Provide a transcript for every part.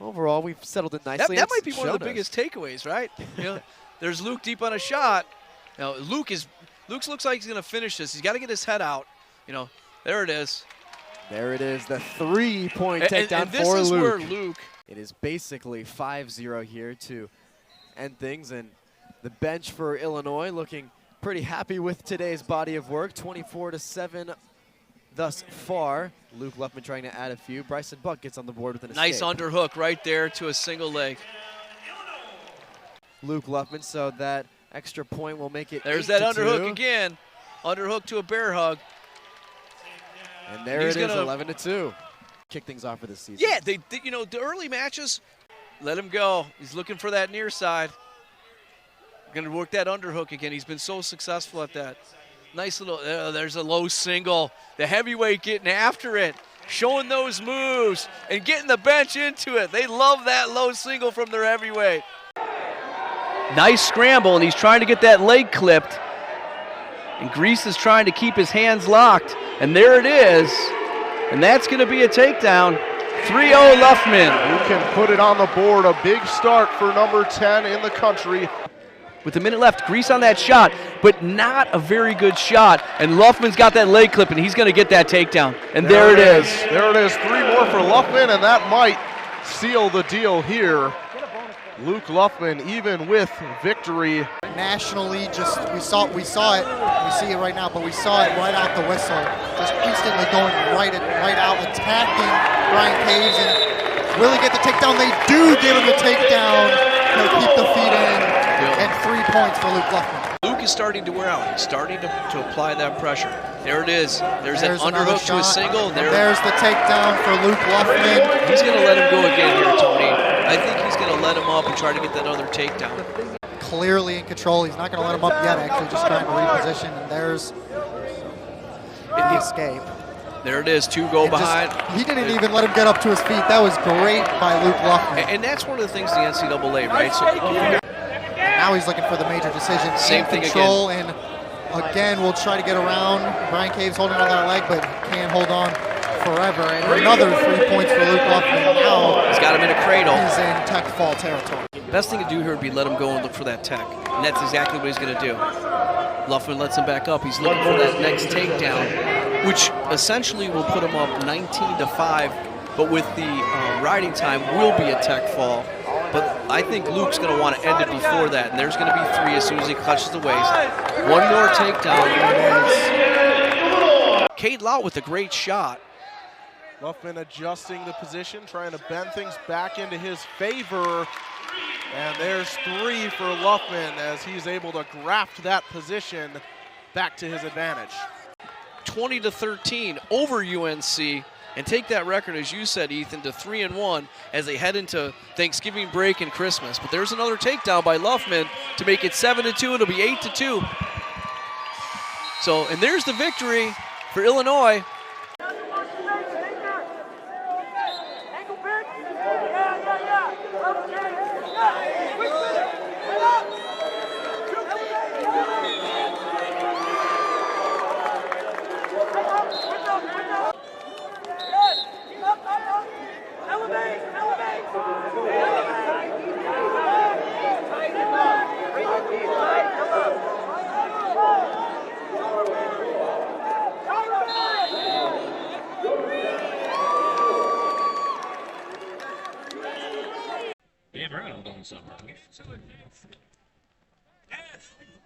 overall, we've settled it nicely. That might be one of the biggest takeaways, right? You know, there's Luke deep on a shot. You know, Luke looks like he's going to finish this. He's got to get his head out. You know, there it is. There it is, the 3-point takedown and this for is Luke. where Luke. It is basically 5-0 here to end things, and the bench for Illinois looking pretty happy with today's body of work. 24-7 thus far. Luke Luffman trying to add a few. Bryson Buck gets on the board with an Nice escape. underhook right there to a single leg. Luke Luffman, so that extra point will make it There's that 8-2. underhook again. Underhook to a bear hug. And there it is, 11-2. Kick things off for this season. Yeah, they you know, the early matches, let him go. He's looking for that near side. Going to work that underhook again. He's been so successful at that. Nice little, there's a low single. The heavyweight getting after it, showing those moves and getting the bench into it. They love that low single from their heavyweight. Nice scramble, and he's trying to get that leg clipped. And Grease is trying to keep his hands locked. And there it is. And that's going to be a takedown. 3-0 Luffman. Who can put it on the board? A big start for number 10 in the country. With a minute left, Grease on that shot, but not a very good shot. And Luffman's got that leg clip, and he's going to get that takedown. And there it is. There it is. 3 more for Luffman, and that might seal the deal here. Luke Luffman, even with victory. Nationally, we saw it. We see it right now, but we saw it right out the whistle. Just instantly going right out, attacking Brian Caves, and will he get the takedown? They do give him the takedown. He'll keep the feet in. And 3 points for Luke Luffman. Luke is starting to wear out. He's starting to apply that pressure. There it is. There's an underhook to a single. There's the takedown for Luke Luffman. He's going to let him go again here, Tony. I think he's going to let him up and try to get that other takedown. Clearly in control. He's not going to let him up yet, actually, just trying to reposition. And there's the escape. There it is, 2 go behind. He didn't even let him get up to his feet. That was great by Luke Luffman. And that's one of the things in the NCAA, right? So now he's looking for the major decision. Same thing control, again. And again, we'll try to get around. Brian Caves holding on that leg, but can't hold on forever. And another 3 points for Luke Luffman. Now he's got him in a cradle. He's in tech fall territory. Best thing to do here would be let him go and look for that tech. And that's exactly what he's going to do. Luffman lets him back up. He's looking for that next takedown, which essentially will put him up 19-5. But with the riding time will be a tech fall. But I think Luke's going to want to end it before that. And there's going to be 3 as soon as he clutches the waist. One more takedown. Cade Lau with a great shot. Luffman adjusting the position, trying to bend things back into his favor. And there's 3 for Luffman as he's able to graft that position back to his advantage. 20-13 over UNC. And take that record, as you said, Ethan, to 3-1 as they head into Thanksgiving break and Christmas. But there's another takedown by Luffman to make it 7-2. It'll be 8-2. So, and there's the victory for Illinois.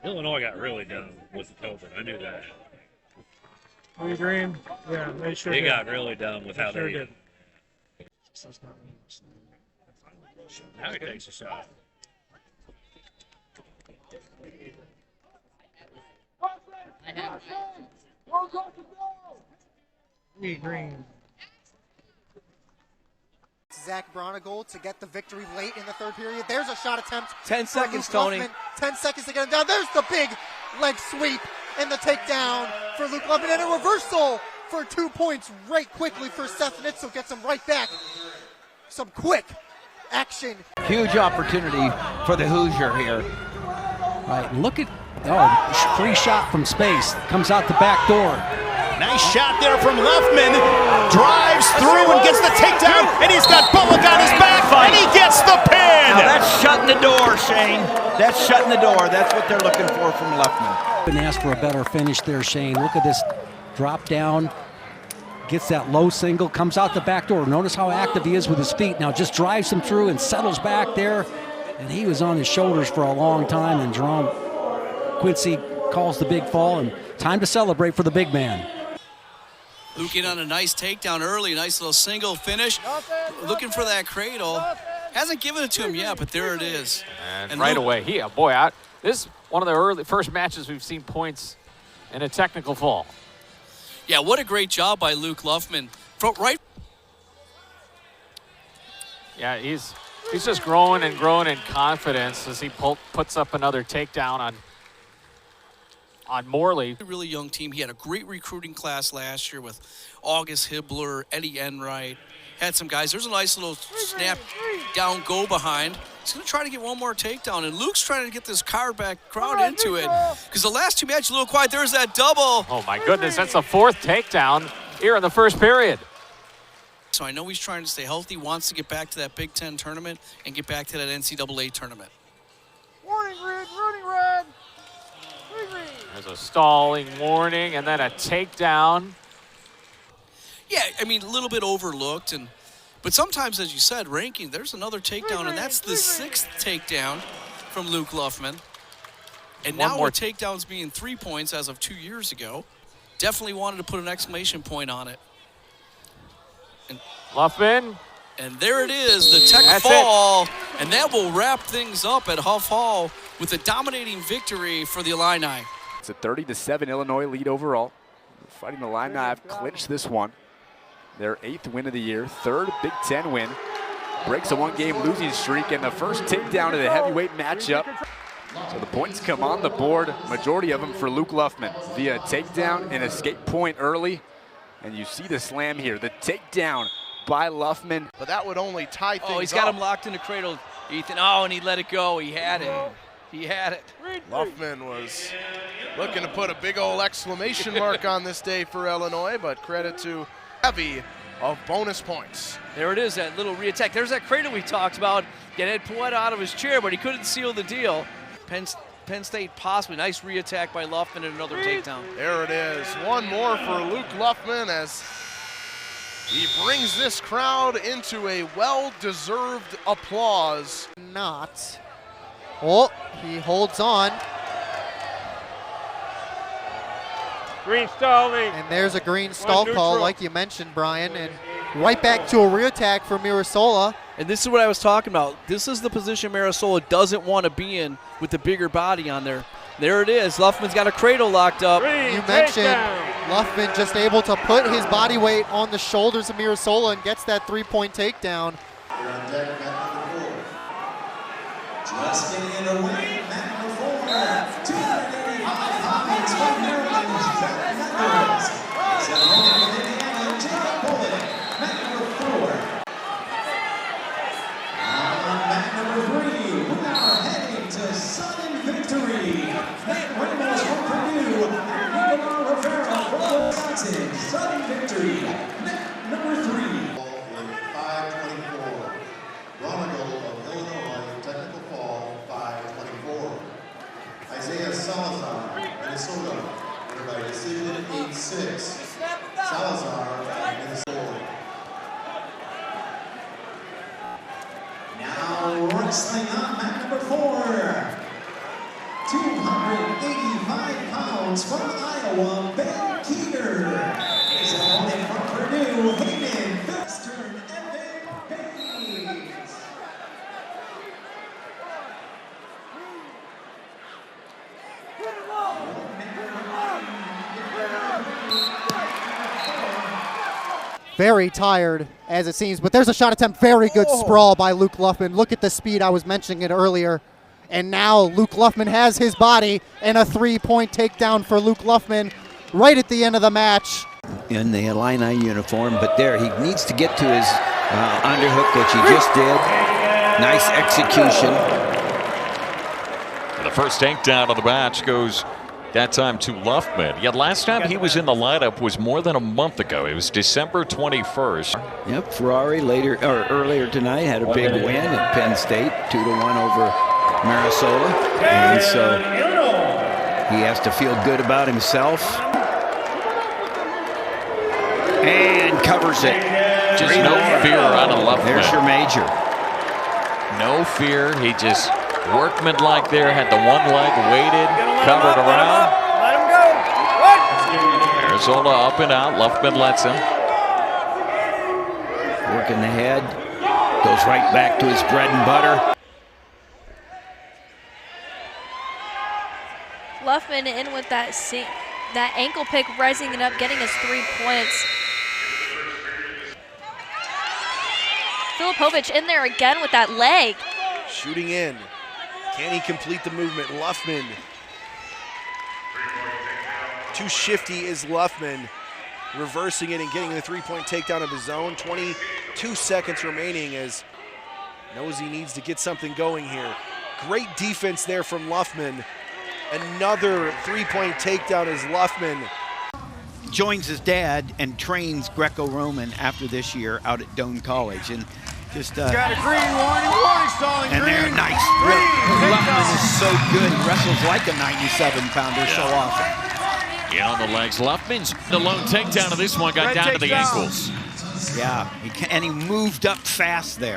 Illinois got really done with COVID. I knew that. We dream. Yeah, they sure They did. got really done with how Sure they. did. Now he takes a shot. We dream. Zach Bronigold to get the victory late in the 3rd period. There's a shot attempt. 10 seconds, Luke Tony. Luffman. 10 seconds to get him down. There's the big leg sweep and the takedown for Luke Luffman. And a reversal for 2 points right quickly for Seth Nitzel. Gets him right back. Some quick action. Huge opportunity for the Hoosier here. Right, look at, free shot from space. Comes out the back door. Nice shot there from Luffman. Drives through and gets the takedown, and he's got Bullock on his back. That's shutting the door. That's what they're looking for from Luffman. Couldn't ask for a better finish there, Shane. Look at this drop down. Gets that low single, comes out the back door. Notice how active he is with his feet. Now just drives him through and settles back there. And he was on his shoulders for a long time, and Jerome Quincy calls the big fall, and time to celebrate for the big man. Luke in on a nice takedown early, nice little single finish. Looking for that cradle. Hasn't given it to him yet, but there it is. And right away, this is one of the first matches we've seen points in a technical fall. Yeah, what a great job by Luke Luffman. Yeah, he's just growing and growing in confidence as he puts up another takedown on Morley. A really young team. He had a great recruiting class last year with August Hibbler, Eddie Enright. Had some guys. There's a nice little snap down, go behind. He's going to try to get one more takedown, and Luke's trying to get this crowd into it. Because the last two matches, a little quiet. There's that double. Oh, my goodness. That's the fourth takedown here in the first period. So I know he's trying to stay healthy, wants to get back to that Big Ten tournament and get back to that NCAA tournament. Warning red, running red. There's a stalling warning and then a takedown. Yeah, I mean, a little bit overlooked, but sometimes, as you said, ranking, there's another takedown, and that's the sixth takedown from Luke Luffman. And now more takedowns being 3 points as of 2 years ago. Definitely wanted to put an exclamation point on it. And Luffman. And there it is, the tech fall, and that will wrap things up at Huff Hall with a dominating victory for the Illini. It's a 30-7 Illinois lead overall. Fighting the Illini have clinched this one. Their 8th win of the year, 3rd Big Ten win. Breaks a one-game losing streak and the first takedown of the heavyweight matchup. So the points come on the board, majority of them for Luke Luffman via takedown and escape point early. And you see the slam here, the takedown by Luffman. But that would only tie things up. Oh, he's got him locked in the cradle, Ethan. Oh, and he let it go. He had it. He had it. Luffman was looking to put a big old exclamation mark on this day for Illinois, but credit to heavy of bonus points. There it is, that little re-attack. There's that cradle we talked about. Get Ed Poeta out of his chair, but he couldn't seal the deal. Penn State possibly. Nice re-attack by Luffman and another takedown. There it is. One more for Luke Luffman as he brings this crowd into a well-deserved applause. Not. Oh, he holds on. Green stalling. And there's a green stall call, like you mentioned, Brian. And right back to a rear attack for Mirasola. And this is what I was talking about. This is the position Mirasola doesn't want to be in with the bigger body on there. There it is. Luffman's got a cradle locked up. You mentioned Luffman just able to put his body weight on the shoulders of Mirasola and gets that 3-point takedown. Just getting in the ring, mat number 4, 285 pounds from Maryland, Jack Mathews. Separated with Indiana, Jacob Bullock, mat number 4. On mat number 3, we are heading to sudden victory. Matt Ramos from Purdue and Nicolás Rivera from Wisconsin. Sudden victory, mat number 3. In 5:24, Ronagle of Illinois, technical fall, 5:24. Isaiah Salazar, Minnesota, winner by decision 8-6. Salazar, Minnesota. Now wrestling on mat number 4, 285 pounds from Iowa, Ben Keeter. His opponent from Purdue, Hayden Western Evan Baines. Very tired, as it seems, but there's a shot attempt. Very good sprawl by Luke Luffman. Look at the speed. I was mentioning it earlier. And now Luke Luffman has his body, and a 3-point takedown for Luke Luffman right at the end of the match. In the Illini uniform, but there he needs to get to his underhook, which he just did. Nice execution. The first takedown of the match goes that time to Luffman. Yet last time he was in the lineup was more than a month ago. It was December 21st. Yep, Ferrari earlier tonight had a big win at Penn State, 2-1 over Marisola. And so he has to feel good about himself. And covers it. Just no fear out of Luffman. There's your major. No fear. He just workmanlike there, had the one leg weighted, covered around. Let him go. Marisola up and out. Luffman lets him. Working the head. Goes right back to his bread and butter. Luffman in with that ankle pick, rising it up, getting his 3 points. Filipovic in there again with that leg. Shooting in. Can he complete the movement? Luffman. Too shifty is Luffman. Reversing it and getting the three-point takedown of his own. 22 seconds remaining as knows he needs to get something going here. Great defense there from Luffman. Another three-point takedown is Luffman. Joins his dad and trains Greco-Roman after this year out at Doane College. And just Got a green warning, stalling and green. they're nice. Green, Luffman is so good. He wrestles like a 97-pounder so often. In on the legs. Luffman's the lone takedown of this one got down to the ankles. Yeah, and he moved up fast there.